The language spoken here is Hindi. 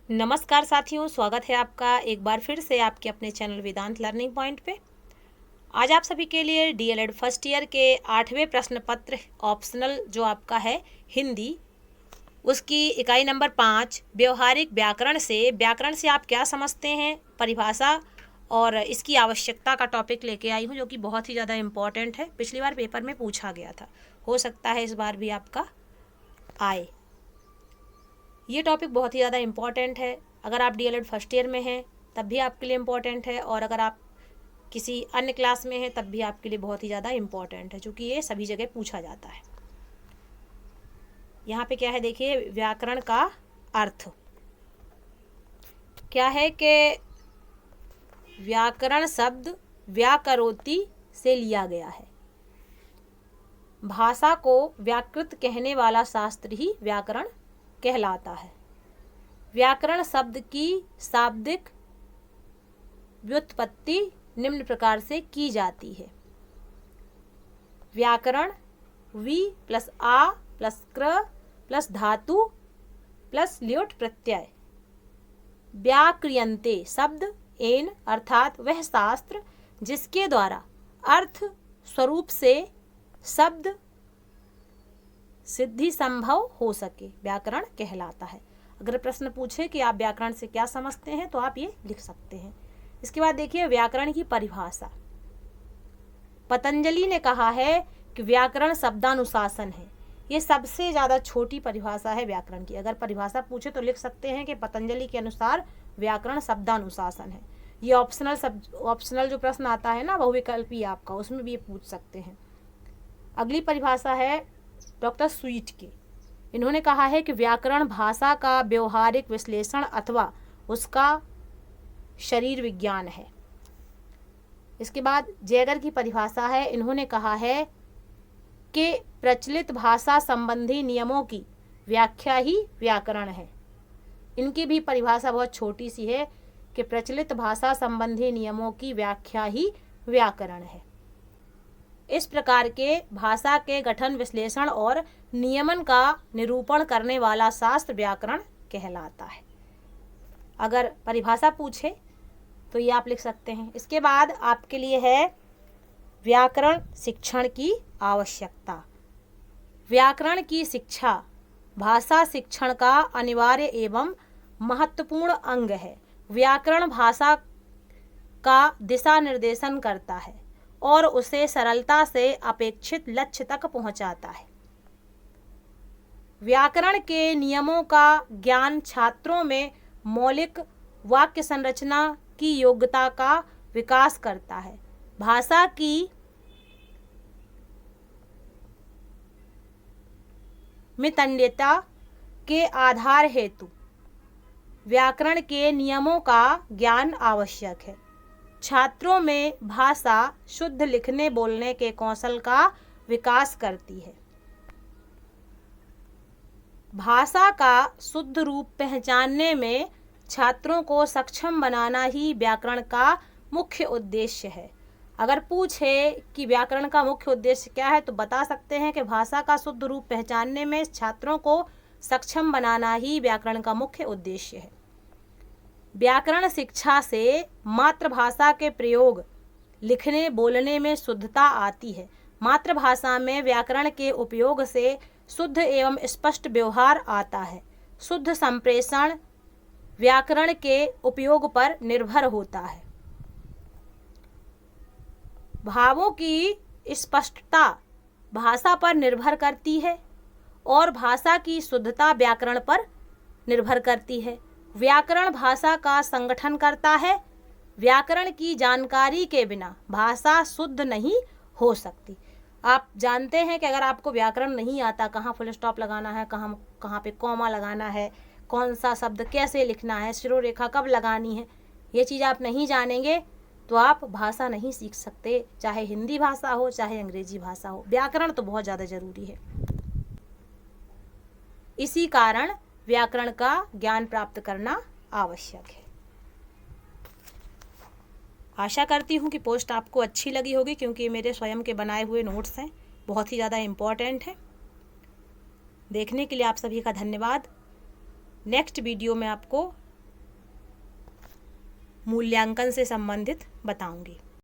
नमस्कार साथियों, स्वागत है आपका एक बार फिर से आपके अपने चैनल वेदांत लर्निंग पॉइंट पे। आज आप सभी के लिए डीएलएड फर्स्ट ईयर के 8वें प्रश्न पत्र ऑप्शनल जो आपका है हिंदी, उसकी इकाई नंबर 5 व्यवहारिक व्याकरण से आप क्या समझते हैं, परिभाषा और इसकी आवश्यकता का टॉपिक लेके आई हूँ, जो कि बहुत ही ज़्यादा इम्पॉर्टेंट है। पिछली बार पेपर में पूछा गया था, हो सकता है इस बार भी आपका आए। ये टॉपिक बहुत ही ज़्यादा इम्पॉर्टेंट है। अगर आप डीएलएड फर्स्ट ईयर में हैं तब भी आपके लिए इम्पॉर्टेंट है, और अगर आप किसी अन्य क्लास में हैं तब भी आपके लिए बहुत ही ज़्यादा इम्पॉर्टेंट है, क्योंकि ये सभी जगह पूछा जाता है। यहाँ पे क्या है, देखिए, व्याकरण का अर्थ क्या है कि व्याकरण शब्द व्याकरोति से लिया गया है। भाषा को व्याकृत कहने वाला शास्त्र ही व्याकरण कहलाता है। व्याकरण शब्द की शाब्दिक व्युत्पत्ति निम्न प्रकार से की जाती है। व्याकरण वी प्लस आ प्लस क्र प्लस धातु प्लस ल्योट प्रत्यय। व्याक्रियन्ते शब्द एन अर्थात वह शास्त्र जिसके द्वारा अर्थ स्वरूप से शब्द सिद्धि संभव हो सके व्याकरण कहलाता है। अगर प्रश्न पूछे कि आप व्याकरण से क्या समझते हैं तो आप ये लिख सकते हैं। इसके बाद देखिए व्याकरण की परिभाषा। पतंजलि ने कहा है कि व्याकरण शब्दानुशासन है। ये सबसे ज़्यादा छोटी परिभाषा है व्याकरण की। अगर परिभाषा पूछे तो लिख सकते हैं कि पतंजलि के अनुसार व्याकरण शब्दानुशासन है। ये ऑप्शनल जो प्रश्न आता है ना, बहुविकल्पी आपका, उसमें भी ये पूछ सकते हैं। अगली परिभाषा है डॉक्टर स्वीट की। इन्होंने कहा है कि व्याकरण भाषा का व्यवहारिक विश्लेषण अथवा उसका शरीर विज्ञान है। इसके बाद जैगर की परिभाषा है। इन्होंने कहा है कि प्रचलित भाषा संबंधी नियमों की व्याख्या ही व्याकरण है। इनकी भी परिभाषा बहुत छोटी सी है कि प्रचलित भाषा संबंधी नियमों की व्याख्या ही व्याकरण है। इस प्रकार के भाषा के गठन, विश्लेषण और नियमन का निरूपण करने वाला शास्त्र व्याकरण कहलाता है। अगर परिभाषा पूछे तो ये आप लिख सकते हैं। इसके बाद आपके लिए है व्याकरण शिक्षण की आवश्यकता। व्याकरण की शिक्षा भाषा शिक्षण का अनिवार्य एवं महत्वपूर्ण अंग है। व्याकरण भाषा का दिशा निर्देशन करता है और उसे सरलता से अपेक्षित लक्ष्य तक पहुंचाता है। व्याकरण के नियमों का ज्ञान छात्रों में मौलिक वाक्य संरचना की योग्यता का विकास करता है। भाषा की मितन्यता के आधार हेतु व्याकरण के नियमों का ज्ञान आवश्यक है। छात्रों में भाषा शुद्ध लिखने बोलने के कौशल का विकास करती है। भाषा का शुद्ध रूप पहचानने में छात्रों को सक्षम बनाना ही व्याकरण का मुख्य उद्देश्य है। अगर पूछे कि व्याकरण का मुख्य उद्देश्य क्या है तो बता सकते हैं कि भाषा का शुद्ध रूप पहचानने में छात्रों को सक्षम बनाना ही व्याकरण का मुख्य उद्देश्य है। व्याकरण शिक्षा से मातृभाषा के प्रयोग, लिखने बोलने में शुद्धता आती है। मातृभाषा में व्याकरण के उपयोग से शुद्ध एवं स्पष्ट व्यवहार आता है। शुद्ध संप्रेषण व्याकरण के उपयोग पर निर्भर होता है। भावों की स्पष्टता भाषा पर निर्भर करती है और भाषा की शुद्धता व्याकरण पर निर्भर करती है। व्याकरण भाषा का संगठन करता है। व्याकरण की जानकारी के बिना भाषा शुद्ध नहीं हो सकती। आप जानते हैं कि अगर आपको व्याकरण नहीं आता, कहाँ फुल स्टॉप लगाना है, कहाँ पे कॉमा लगाना है, कौन सा शब्द कैसे लिखना है, शिरोरेखा कब लगानी है, ये चीज़ आप नहीं जानेंगे तो आप भाषा नहीं सीख सकते, चाहे हिंदी भाषा हो चाहे अंग्रेजी भाषा हो। व्याकरण तो बहुत ज़्यादा ज़रूरी है। इसी कारण व्याकरण का ज्ञान प्राप्त करना आवश्यक है। आशा करती हूँ कि पोस्ट आपको अच्छी लगी होगी, क्योंकि ये मेरे स्वयं के बनाए हुए नोट्स हैं, बहुत ही ज़्यादा इम्पॉर्टेंट है। देखने के लिए आप सभी का धन्यवाद। नेक्स्ट वीडियो में आपको मूल्यांकन से संबंधित बताऊंगी।